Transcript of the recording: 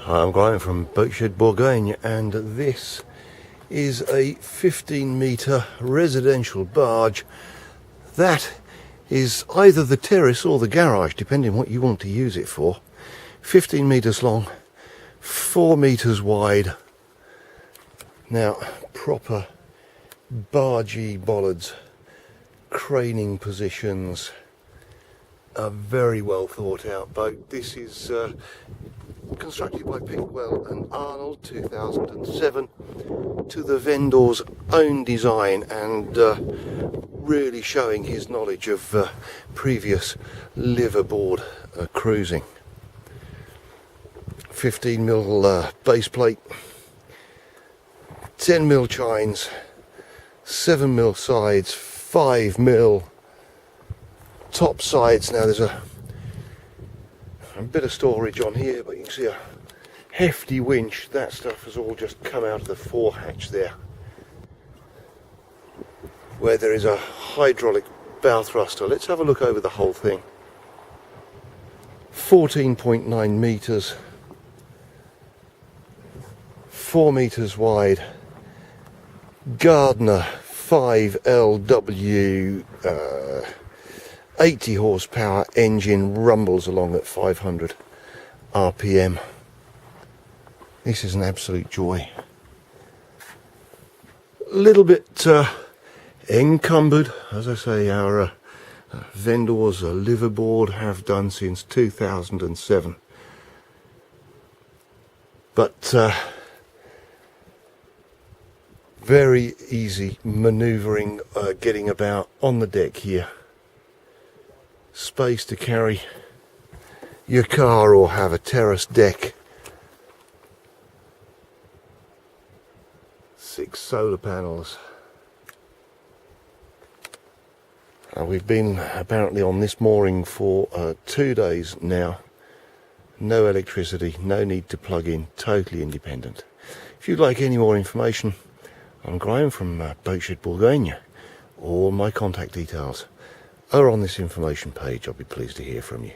Hi, I'm Graham from Boatshed, Bourgogne, and this is a 15-metre residential barge that is either the terrace or the garage, depending what you want to use it for. 15 metres long, 4 metres wide. Now, proper bargey bollards, craning positions, a very well thought out boat. This is constructed by Pickwell and Arnold, 2007, to the vendor's own design, and really showing his knowledge of previous liveaboard cruising. 15mm base plate, 10mm chines, 7mm sides, 5mm top sides. Now there's a bit of storage on here, but you can see a hefty winch. That stuff has all just come out of the fore hatch there, where there is a hydraulic bow thruster. Let's have a look over the whole thing. 14.9 metres, 4 metres wide, Gardner 5LW 80 horsepower engine, rumbles along at 500 RPM. This is an absolute joy. A little bit encumbered, as I say. Our vendors liveaboard have done since 2007, but very easy manoeuvring, getting about on the deck here. Space to carry your car or have a terrace deck. 6 solar panels. We've been apparently on this mooring for 2 days now. No electricity, no need to plug in, totally independent. If you'd like any more information, I'm Graham from Boatshed, Bourgogne. All my contact details are on this information page. I'll be pleased to hear from you.